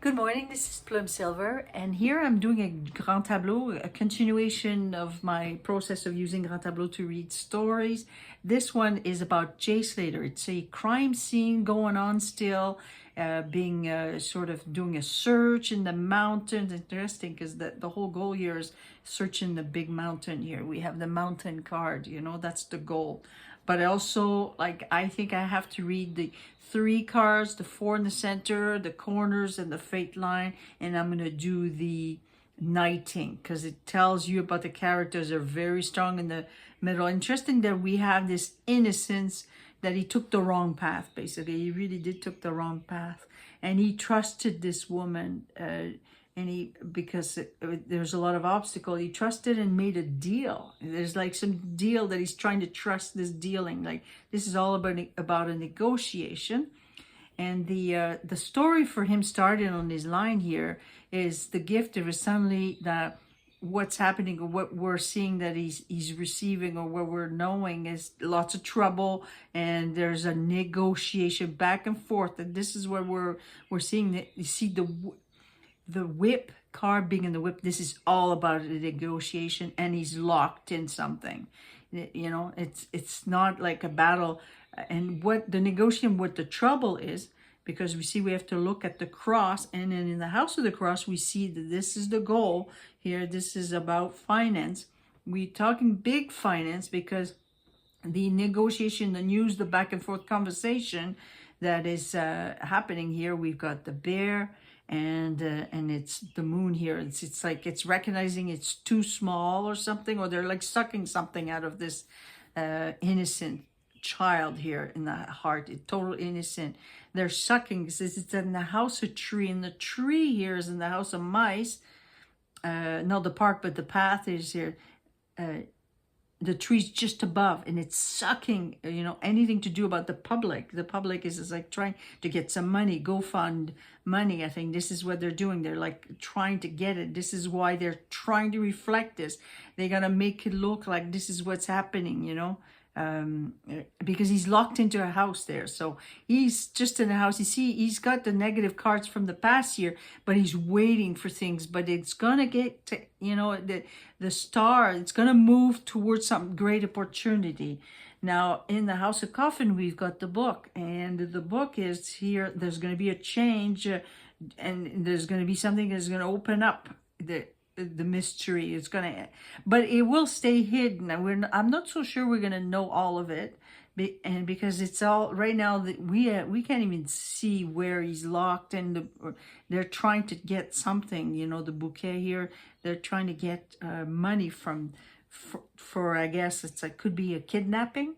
Good morning, this is Plum Silver, and here I'm doing a Grand Tableau, a continuation of my process of using Grand Tableau to read stories. This one is about Jay Slater. It's a crime scene going on still, being sort of doing a search in the mountains. Interesting because the whole goal here is searching the big mountain here. We have the mountain card, that's the goal. But also, I think I have to read the 3 cards, the 4 in the center, the corners, and the fate line. And I'm going to do the knighting because it tells you about the characters. They're very strong in the middle. Interesting that we have this innocence that he took the wrong path, basically. He really did took the wrong path. And he trusted this woman, because there's a lot of obstacle, he trusted and made a deal. There's like some deal that he's trying to trust this dealing. Like this is all about a negotiation. And the story for him started on his line here is the gift of suddenly that what's happening or what we're seeing that he's receiving or what we're knowing is lots of trouble, and there's a negotiation back and forth. And this is what we're seeing. That you see the whip card being in the whip. This is all about a negotiation, and he's locked in something. It's not like a battle. And what the negotiation, what the trouble is, because we have to look at the cross, and then in the house of the cross we see that this is the goal here. This is about finance. We're talking big finance because the negotiation, the news, the back and forth conversation that is happening here. We've got the bear, and it's the moon here. It's like it's recognizing it's too small or something, or they're like sucking something out of this innocent child here in the heart. It's total innocent. They're sucking because it's in the house of tree, and the tree here is in the house of mice. Not the park, but the path is here. The tree's just above, and it's sucking, anything to do about the public. The public is like trying to get some money, go fund money. I think this is what they're doing. They're like trying to get it. This is why they're trying to reflect this. They got to make it look like this is what's happening, because he's locked into a house there. So he's just in a house. You see, he's got the negative cards from the past year, but he's waiting for things. But it's going to get to, the star, it's going to move towards some great opportunity. Now, in the House of Coffin, we've got the book. And the book is here. There's going to be a change. And there's going to be something that's going to open up the mystery. It's gonna, but it will stay hidden. I'm not so sure we're gonna know all of it, and because it's all right now that we can't even see where he's locked, and they're trying to get something. The bouquet here. They're trying to get money for I guess could be a kidnapping,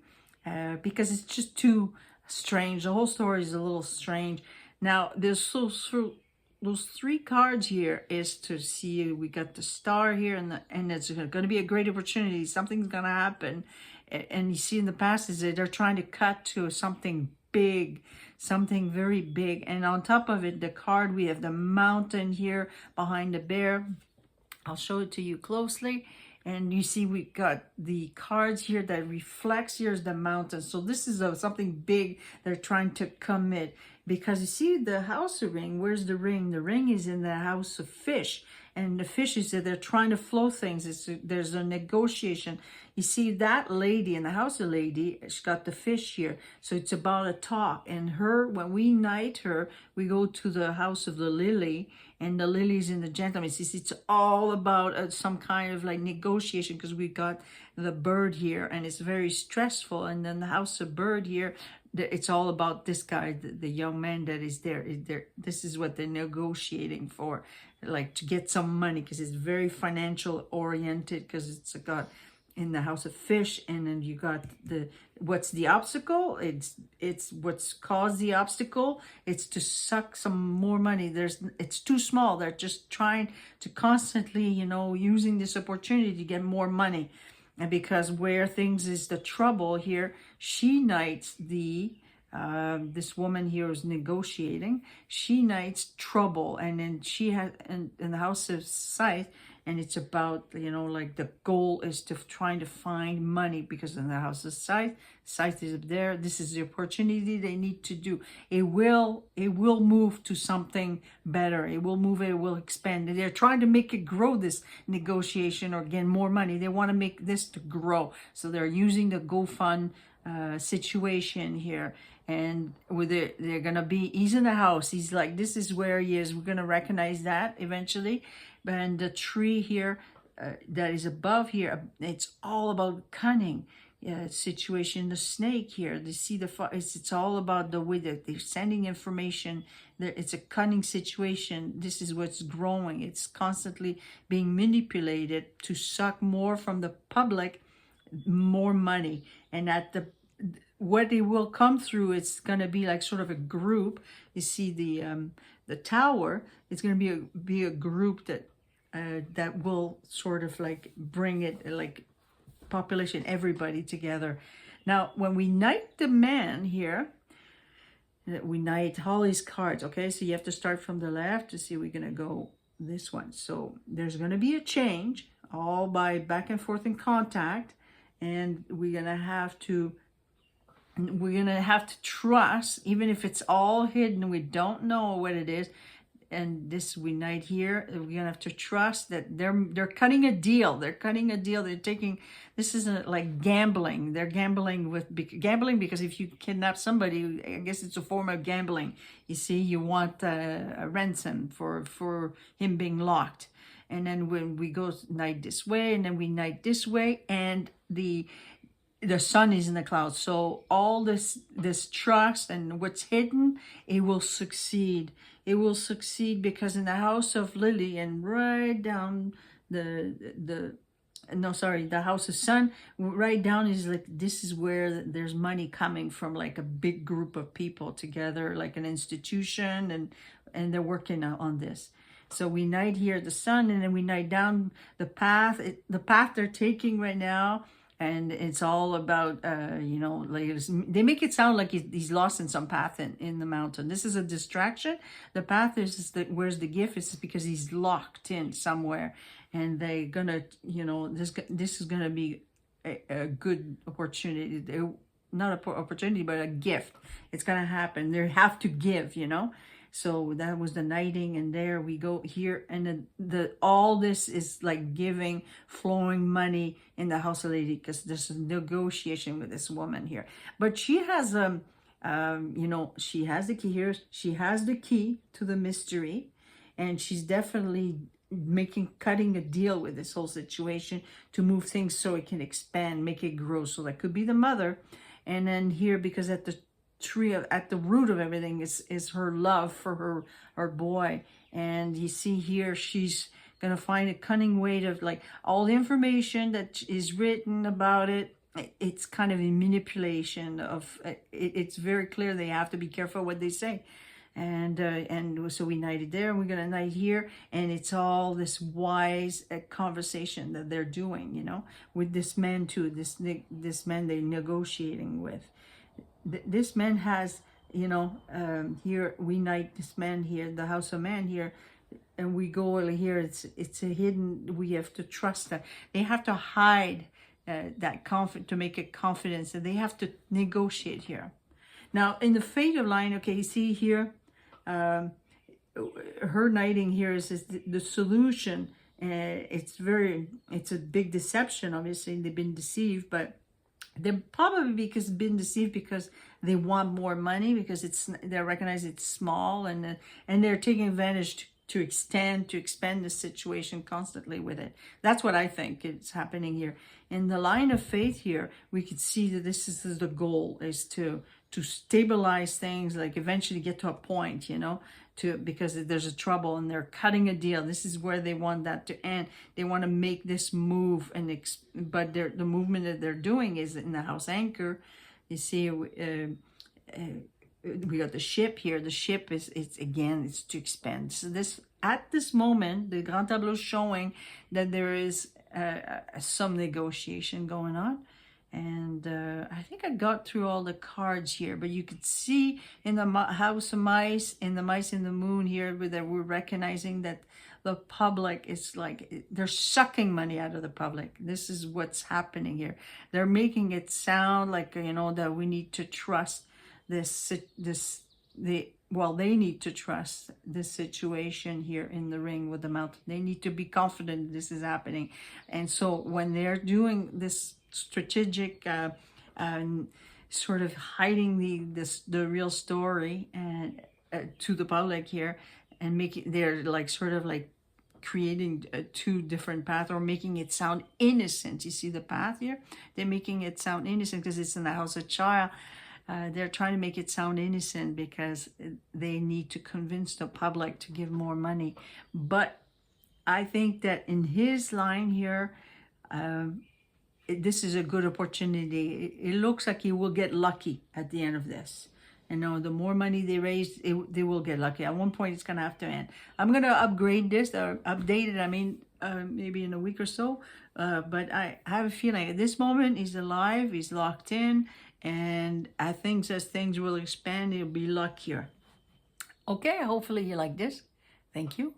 because it's just too strange. The whole story is a little strange. Now there's those 3 cards here is to see, we got the star here, and it's going to be a great opportunity. Something's going to happen. And you see in the past is that they're trying to cut to something big, something very big. And on top of it, the card, we have the mountain here behind the bear. I'll show it to you closely. And you see we got the cards here that reflects. Here's the mountain. So this is something big they're trying to commit. Because you see the house of ring, where's the ring? The ring is in the house of fish. And the fish is that they're trying to flow things. There's a negotiation. You see that lady in the house of lady, she's got the fish here. So it's about a talk. And when we knight her, we go to the house of the lily. And the lily's in the gentleman. It's all about some kind of like negotiation, because we got the bird here, and it's very stressful. And then the house of bird here, it's all about this guy, the young man that is there. This is what they're negotiating for, like to get some money, because it's very financial oriented, because it's got in the house of fish. And then you got what's the obstacle? It's what's caused the obstacle. It's to suck some more money. It's too small. They're just trying to constantly, using this opportunity to get more money. And because where things is the trouble here, she knights this woman here is negotiating. She knights trouble, and then she has in the house of sight, and it's about, you know, like the goal is to trying to find money, because in the house of sight is up there. This is the opportunity they need to do. It will move to something better. It will expand. They're trying to make it grow, this negotiation, or get more money. They want to make this to grow, so they're using the GoFund situation here. And with it, they're gonna be, he's in the house, he's like, this is where he is. We're gonna recognize that eventually. And the tree here that is above here, it's all about cunning situation. The snake here, they see it's all about the way that they're sending information. It's a cunning situation. This is what's growing. It's constantly being manipulated to suck more from the public, more money. And at what it will come through, it's going to be like sort of a group. You see the tower, it's going to be a group that will sort of like bring it, like population, everybody together. Now when we knight the man here, we knight all these cards. Okay, so you have to start from the left to see. We're going to go this one. So there's going to be a change, all by back and forth in contact, and we're going to have to trust, even if it's all hidden, we don't know what it is. And this we knight here, we're gonna have to trust that they're cutting a deal. They're taking, this isn't like gambling. They're gambling because if you kidnap somebody, I guess it's a form of gambling. You see, you want a ransom for him being locked. And then when we go knight this way, and then we knight this way, and the sun is in the clouds. So all this trust and what's hidden, it will succeed. It will succeed because in the house of Lily, and right down the house of Sun, right down is like, this is where there's money coming from, like a big group of people together, like an institution, and they're working on this. So we knight here the Sun, and then we knight down the path. The path they're taking right now. And it's all about, you know, like they make it sound like he's lost in some path in the mountain. This is a distraction. The path is where's the gift? It's because he's locked in somewhere. And they're going to, you know, this is going to be a good opportunity. Not an opportunity, but a gift. It's going to happen. They have to give, you know. So that was the knighting, and there we go here, and all this is like giving, flowing money in the house of Lady, because there's a negotiation with this woman here. But she has you know, she has the key here. She has the key to the mystery, and she's definitely cutting a deal with this whole situation to move things so it can expand, make it grow. So that could be the mother. And then here, because at the root of everything is her love for her boy. And you see here, she's gonna find a cunning way to, like, all the information that is written about it, it's kind of a manipulation of it's very clear they have to be careful what they say. And so we knighted there, and we're gonna knight here, and it's all this wise conversation that they're doing, you know, with this man too, this man they're negotiating with. This man has, you know, here we knight this man here, the house of man here, and we go over here. It's a hidden. We have to trust that they have to hide that to make it confidence, and they have to negotiate here. Now in the fate of line, okay, you see here, her knighting here is the solution. It's a big deception. Obviously, they've been deceived, but they're probably been deceived because they want more money, because they recognize it's small, and they're taking advantage to expand the situation constantly with it. That's what I think is happening here. In the line of faith here, we could see that this is the goal, is to stabilize things, like eventually get to a point, you know, because there's a trouble, and they're cutting a deal. This is where they want that to end. They want to make this move, but the movement that they're doing is in the house anchor. You see, we got the ship here. The ship it's to expand. So at this moment, the Grand Tableau is showing that there is some negotiation going on. And I think I got through all the cards here, but you could see in the House of Mice, in the Mice in the Moon here, we're recognizing that the public is like, they're sucking money out of the public. This is what's happening here. They're making it sound like, you know, that we need to trust they need to trust this situation here in the ring with the mountain. They need to be confident this is happening. And so when they're doing this strategic sort of hiding the real story and to the public here, and they're like sort of like creating two different paths or making it sound innocent. You see the path here? They're making it sound innocent because it's in the house of child. They're trying to make it sound innocent because they need to convince the public to give more money. But I think that in his line here, this is a good opportunity. It looks like he will get lucky at the end of this. And now the more money they raise, they will get lucky. At one point, it's going to have to end. I'm going to upgrade this or update it. I mean, maybe in a week or so. But I have a feeling at this moment, he's alive, he's locked in. And I think as things will expand, he'll be luckier. Okay, hopefully you like this. Thank you.